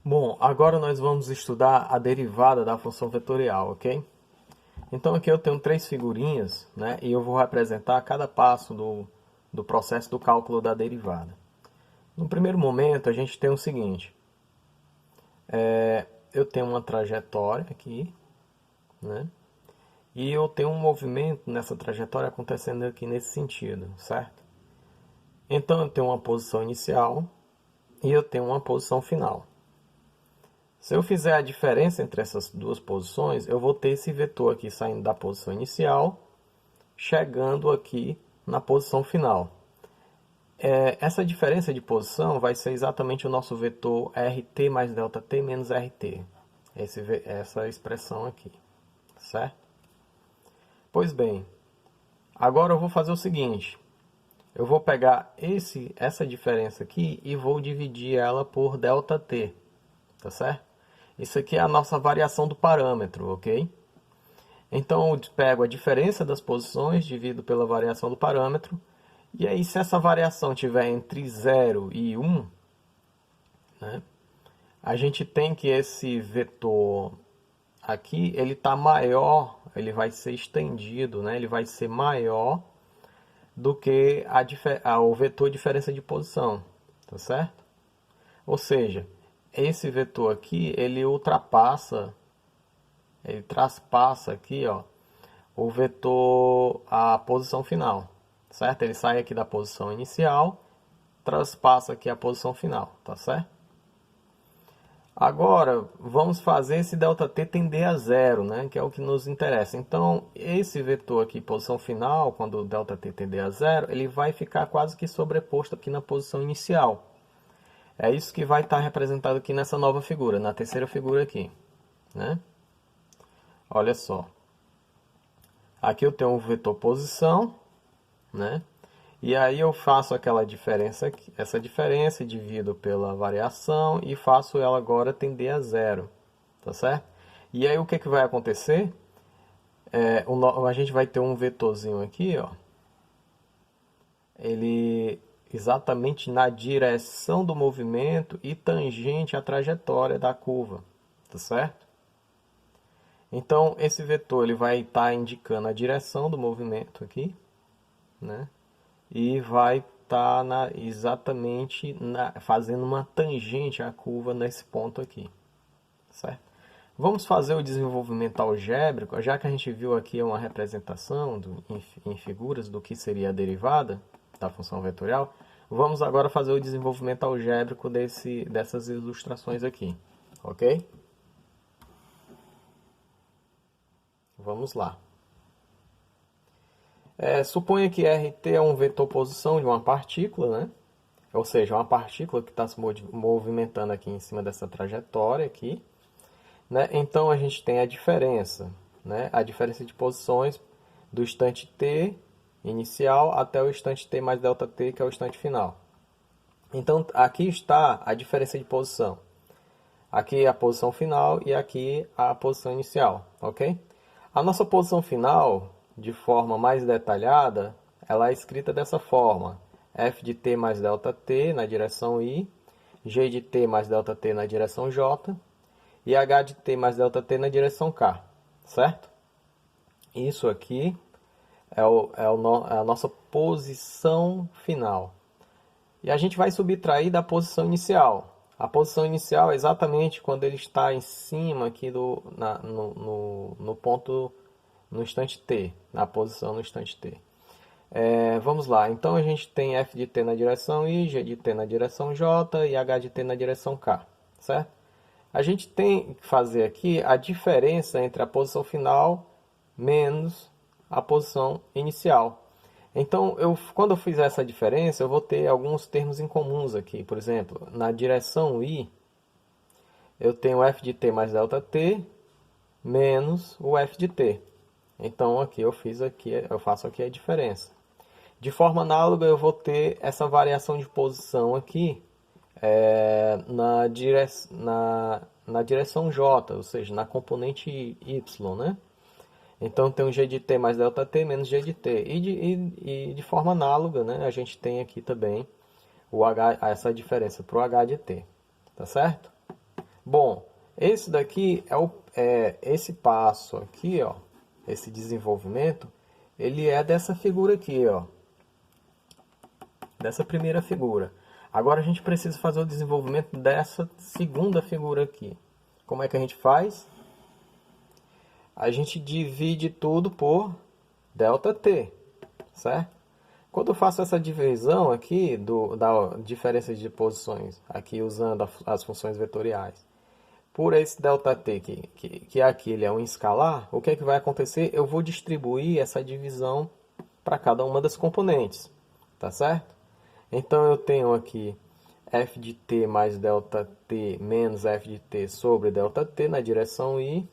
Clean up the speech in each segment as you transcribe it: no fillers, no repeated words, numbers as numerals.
Bom, agora nós vamos estudar a derivada da função vetorial, ok? Então aqui eu tenho três figurinhas, né? E eu vou representar cada passo do processo do cálculo da derivada. No primeiro momento a gente tem o seguinte. Eu tenho uma trajetória aqui, né? E eu tenho um movimento nessa trajetória acontecendo aqui nesse sentido, certo? Então eu tenho uma posição inicial e eu tenho uma posição final. Se eu fizer a diferença entre essas duas posições, eu vou ter esse vetor aqui saindo da posição inicial, chegando aqui na posição final. Essa diferença de posição vai ser exatamente o nosso vetor RT mais ΔT menos RT. Essa expressão aqui, certo? Pois bem, agora eu vou fazer o seguinte. Eu vou pegar essa diferença aqui e vou dividir ela por ΔT, tá certo? Isso aqui é a nossa variação do parâmetro, ok? Então eu pego a diferença das posições, divido pela variação do parâmetro, e aí se essa variação estiver entre 0 e 1, né, a gente tem que esse vetor aqui, ele está maior, ele vai ser estendido, né, ele vai ser maior do que o vetor diferença de posição, tá certo? Ou seja, esse vetor aqui, ele traspassa aqui, ó, o vetor, a posição final, certo? Ele sai aqui da posição inicial, traspassa aqui a posição final, tá certo? Agora, vamos fazer esse ΔT tender a zero, né? Que é o que nos interessa. Então, esse vetor aqui, posição final, quando o ΔT tender a zero, ele vai ficar quase que sobreposto aqui na posição inicial. É isso que vai estar representado aqui nessa nova figura, na terceira figura aqui, né? Olha só. Aqui eu tenho o vetor posição, né? E aí eu faço aquela diferença aqui, essa diferença, divido pela variação e faço ela agora tender a zero, tá certo? E aí o que vai acontecer? A gente vai ter um vetorzinho aqui, ó. Ele exatamente na direção do movimento e tangente à trajetória da curva, tá certo? Então, esse vetor ele vai estar indicando a direção do movimento aqui, né? E vai estar exatamente fazendo uma tangente à curva nesse ponto aqui, certo? Vamos fazer o desenvolvimento algébrico, já que a gente viu aqui uma representação em figuras do que seria a derivada da função vetorial. Vamos agora fazer o desenvolvimento algébrico dessas ilustrações aqui, ok? Vamos lá. Suponha que RT é um vetor posição de uma partícula, né? Ou seja, uma partícula que está se movimentando aqui em cima dessa trajetória aqui, né? Então a gente tem a diferença, né? A diferença de posições do instante t inicial até o instante t mais ΔT, que é o instante final. Então aqui está a diferença de posição. Aqui a posição final e aqui a posição inicial, ok? A nossa posição final, de forma mais detalhada, ela é escrita dessa forma. F de t mais ΔT na direção I, G de t mais ΔT na direção J e H de t mais ΔT na direção K, certo? Isso aqui é a nossa posição final. E a gente vai subtrair da posição inicial. A posição inicial é exatamente quando ele está em cima aqui no ponto, no instante t, na posição no instante t. Vamos lá, então a gente tem F de t na direção I, G de t na direção J e H de t na direção K, certo? A gente tem que fazer aqui a diferença entre a posição final menos a posição inicial. Então, quando eu fizer essa diferença, eu vou ter alguns termos incomuns aqui. Por exemplo, na direção I, eu tenho F de t mais ΔT menos o F de t. Então, aqui eu faço aqui a diferença. De forma análoga, eu vou ter essa variação de posição aqui na direção J, ou seja, na componente Y, né? Então tem um G de t mais ΔT menos G de t. E de forma análoga, né, a gente tem aqui também essa diferença para o H de t. Tá certo? Bom, esse daqui esse passo aqui, ó, esse desenvolvimento, ele é dessa figura aqui, ó, dessa primeira figura. Agora a gente precisa fazer o desenvolvimento dessa segunda figura aqui. Como é que a gente faz? A gente divide tudo por ΔT, certo? Quando eu faço essa divisão aqui da diferença de posições, aqui usando as funções vetoriais, por esse ΔT, que aqui ele é um escalar, o que é que vai acontecer? Eu vou distribuir essa divisão para cada uma das componentes, tá certo? Então eu tenho aqui f de t mais ΔT menos f de t sobre ΔT na direção i,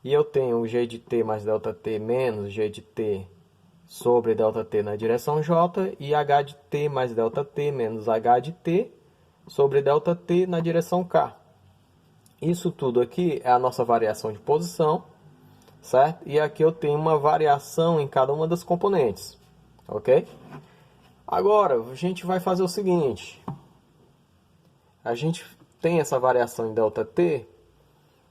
e eu tenho g de t mais ΔT menos g de t sobre ΔT na direção j, e h de t mais ΔT menos h de t sobre ΔT na direção k. Isso tudo aqui é a nossa variação de posição, certo? E aqui eu tenho uma variação em cada uma das componentes, ok? Agora, a gente vai fazer o seguinte. A gente tem essa variação em ΔT,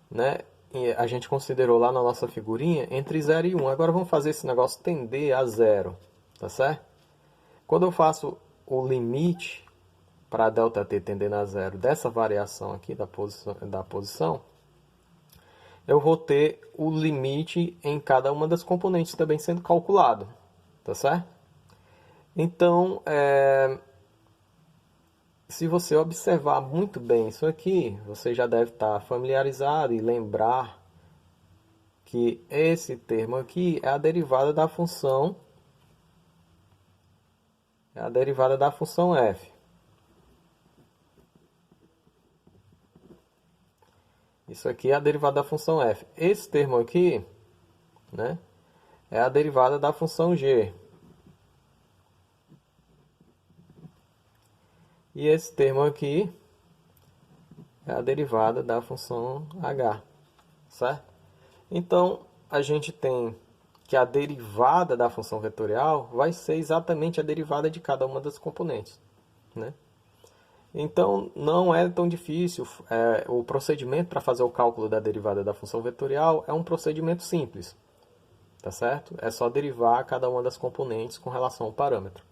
né? E a gente considerou lá na nossa figurinha entre 0 e 1. Agora vamos fazer esse negócio tender a 0, tá certo? Quando eu faço o limite para ΔT tendendo a 0 dessa variação aqui da posição, eu vou ter o limite em cada uma das componentes também sendo calculado, tá certo? Então, se você observar muito bem isso aqui, você já deve estar familiarizado e lembrar que esse termo aqui é a derivada da função f. Isso aqui é a derivada da função f. Esse termo aqui, né, é a derivada da função g. E esse termo aqui é a derivada da função h, certo? Então, a gente tem que a derivada da função vetorial vai ser exatamente a derivada de cada uma das componentes, né? Então, não é tão difícil. O procedimento para fazer o cálculo da derivada da função vetorial é um procedimento simples, tá certo? É só derivar cada uma das componentes com relação ao parâmetro.